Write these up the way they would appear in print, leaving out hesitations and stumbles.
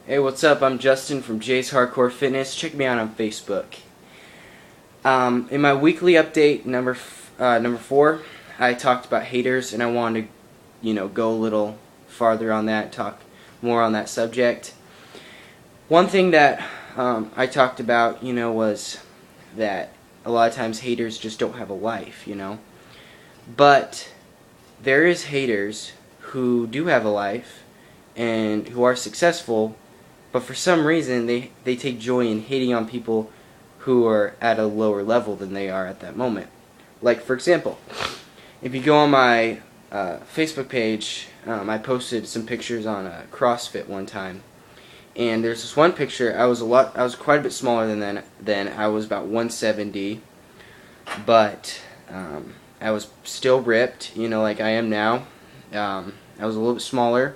Hey, what's up? I'm Justin from Jay's Hardcore Fitness. Check me out on Facebook. In my weekly update number 4, I talked about haters, and I wanted to, go a little farther on that, talk more on that subject. One thing that I talked about, was that a lot of times haters just don't have a life, But there is haters who do have a life and who are successful, but for some reason they take joy in hating on people who are at a lower level than they are at that moment. Like, for example, if you go on my Facebook page, I posted some pictures on CrossFit one time, and there's this one picture. I was quite a bit smaller than then. I was about 170, but I was still ripped, like I am now. I was a little bit smaller,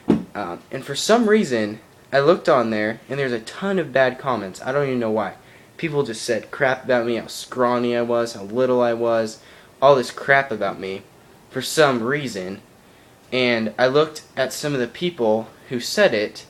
and for some reason I looked on there and there's a ton of bad comments. I don't even know why. People just said crap about me, how scrawny I was, how little I was, all this crap about me for some reason. And I looked at some of the people who said it,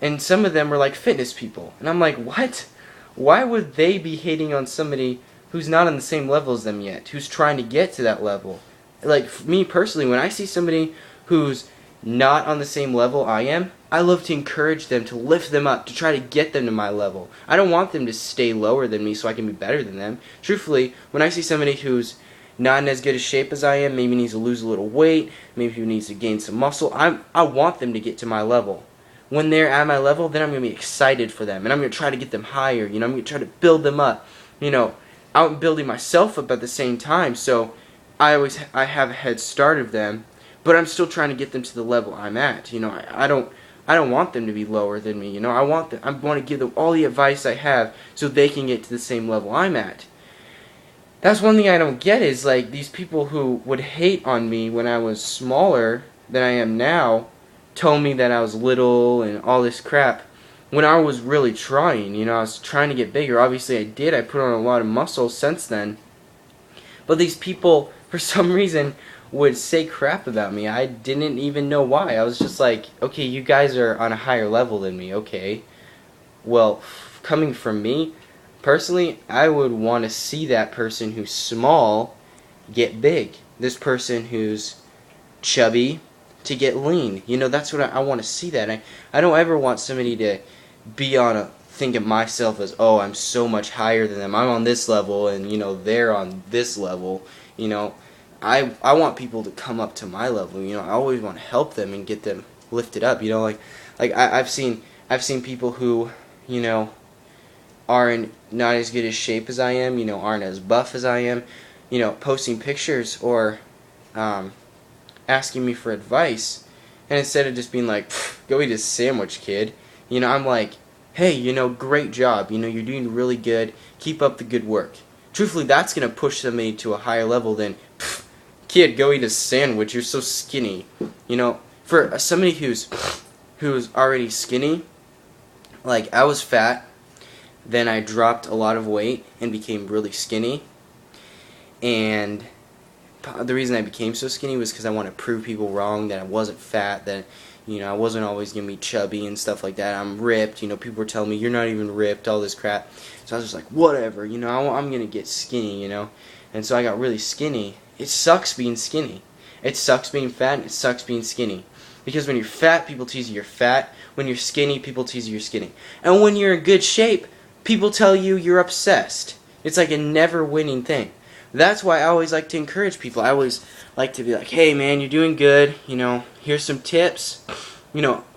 and some of them were like fitness people. And I'm like, what? Why would they be hating on somebody who's not on the same level as them yet, who's trying to get to that level? Like, for me personally, when I see somebody who's not on the same level I am, I love to encourage them, to lift them up, to try to get them to my level. I don't want them to stay lower than me so I can be better than them. Truthfully, when I see somebody who's not in as good a shape as I am, maybe needs to lose a little weight, maybe who needs to gain some muscle, I want them to get to my level. When they're at my level, then I'm going to be excited for them, and I'm going to try to get them higher. I'm going to try to build them up. I'm building myself up at the same time, so I have a head start of them, but I'm still trying to get them to the level I'm at. I don't want them to be lower than me. I want to give them all the advice I have so they can get to the same level I'm at. That's one thing I don't get, is like these people who would hate on me when I was smaller than I am now, told me that I was little and all this crap when I was really trying. I was trying to get bigger. Obviously I did. I put on a lot of muscle since then. But these people, for some reason, would say crap about me. I didn't even know why. I was just like, okay, you guys are on a higher level than me, okay. Well, coming from me, personally, I would want to see that person who's small get big. This person who's chubby to get lean. That's what I want to see that. I don't ever want somebody to be think of myself as, oh, I'm so much higher than them. I'm on this level and, they're on this level. I want people to come up to my level. I always want to help them and get them lifted up. I've seen people who, are not as good a shape as I am, aren't as buff as I am, posting pictures or asking me for advice, and instead of just being like, go eat a sandwich, kid, I'm like, hey, great job, you're doing really good, keep up the good work. Truthfully, that's going to push somebody to a higher level than, kid, go eat a sandwich, you're so skinny. For somebody who's already skinny, like, I was fat, then I dropped a lot of weight and became really skinny, and the reason I became so skinny was because I want to prove people wrong, that I wasn't fat, that I wasn't always going to be chubby and stuff like that. I'm ripped. People were telling me, you're not even ripped, all this crap. So I was just like, whatever, I'm going to get skinny, And so I got really skinny. It sucks being skinny. It sucks being fat, and it sucks being skinny. Because when you're fat, people tease you you're fat. When you're skinny, people tease you you're skinny. And when you're in good shape, people tell you you're obsessed. It's like a never-winning thing. That's why I always like to encourage people. I always like to be like, hey man, you're doing good, here's some tips,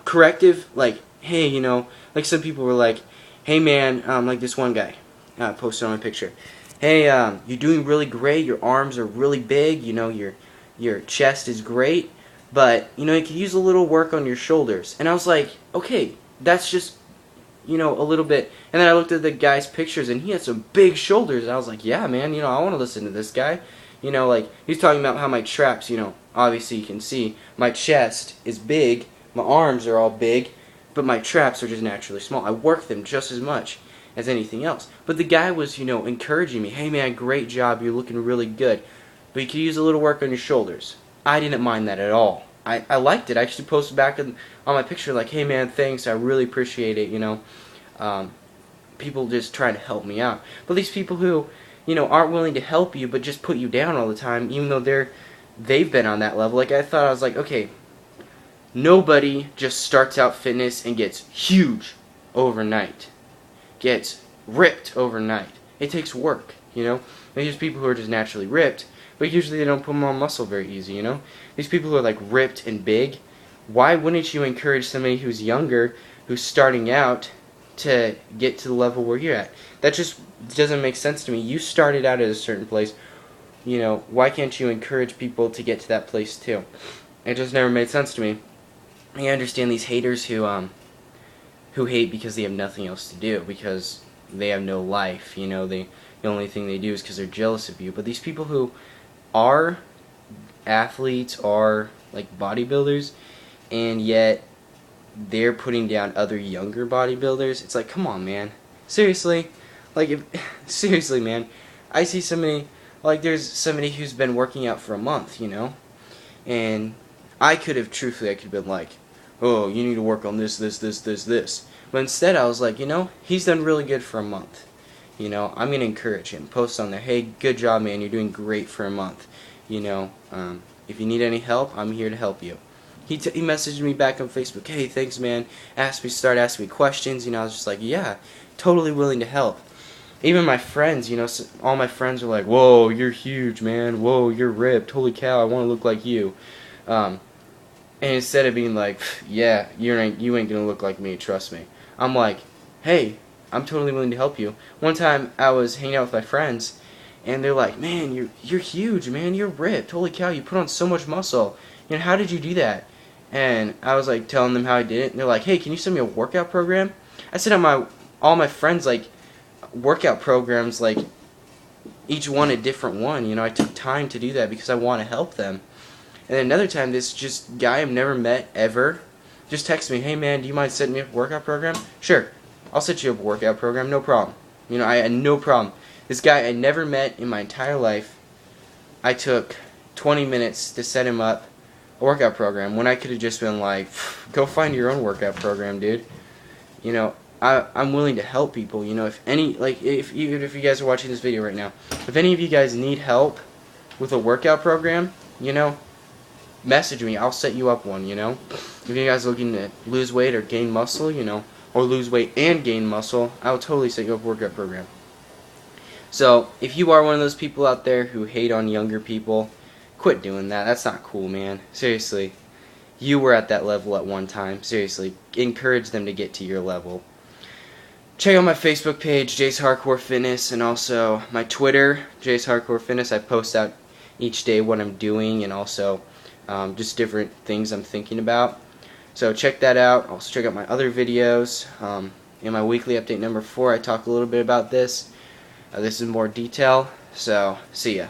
corrective, like, hey, like some people were like, hey man, like this one guy posted on my picture, hey, you're doing really great, your arms are really big, your chest is great, but, you could use a little work on your shoulders. And I was like, okay, that's just, a little bit. And then I looked at the guy's pictures, and he had some big shoulders. And I was like, yeah, man, I want to listen to this guy. Like, he's talking about how my traps, obviously you can see, my chest is big, my arms are all big, but my traps are just naturally small. I work them just as much as anything else. But the guy was, encouraging me, hey, man, great job, you're looking really good, but you could use a little work on your shoulders. I didn't mind that at all. I liked it. I actually posted back on my picture like, hey man, thanks, I really appreciate it, you know. People just trying to help me out. But these people who, you know, aren't willing to help you but just put you down all the time, even though they've been on that level. Like, I thought, I was like, okay, nobody just starts out fitness and gets huge overnight, gets ripped overnight. It takes work, you know. There's people who are just naturally ripped, but usually they don't put more muscle very easy, you know. These people who are like ripped and big, why wouldn't you encourage somebody who's younger, who's starting out, to get to the level where you're at? That just doesn't make sense to me. You started out at a certain place, you know, why can't you encourage people to get to that place too? It just never made sense to me. I understand these haters who hate because they have nothing else to do, because they have no life, you know, the only thing they do is because they're jealous of you. But these people who are athletes, are like bodybuilders, and yet they're putting down other younger bodybuilders, it's like, come on, man, seriously. Like, seriously, man, I see somebody, like, there's somebody who's been working out for a month, you know, and I could have been like, oh, you need to work on this, but instead I was like, you know, he's done really good for a month, you know, I'm gonna encourage him, post on there, hey, good job, man, you're doing great for a month, you know, if you need any help, I'm here to help you. He messaged me back on Facebook, hey, thanks, man, started asking me questions, you know. I was just like, yeah, totally willing to help. Even my friends, you know, all my friends are like, whoa, you're huge, man, whoa, you're ripped, holy cow, I want to look like you. And instead of being like, yeah, you ain't gonna look like me, trust me, I'm like, hey, I'm totally willing to help you. One time I was hanging out with my friends, and they're like, man, you're huge, man, you're ripped, holy cow, you put on so much muscle, you know, how did you do that? And I was like telling them how I did it, and they're like, hey, can you send me a workout program? I sent out all my friends like workout programs, like each one a different one, you know. I took time to do that because I want to help them. And another time, this just guy I've never met ever just texted me, hey man, do you mind setting me up a workout program? Sure, I'll set you up a workout program, no problem. You know, I had no problem. This guy I never met in my entire life, I took 20 minutes to set him up a workout program when I could have just been like, go find your own workout program, dude. You know, I'm willing to help people, you know. If you guys are watching this video right now, if any of you guys need help with a workout program, you know, message me, I'll set you up one, you know. If you guys are looking to lose weight or gain muscle, you know, or lose weight and gain muscle, I'll totally set you up a workout program. So, if you are one of those people out there who hate on younger people, quit doing that. That's not cool, man. Seriously. You were at that level at one time. Seriously. Encourage them to get to your level. Check out my Facebook page, Jace Hardcore Fitness, and also my Twitter, Jace Hardcore Fitness. I post out each day what I'm doing, and also just different things I'm thinking about. So check that out. Also check out my other videos. In my weekly update number 4, I talk a little bit about this. This is more detail. So, see ya.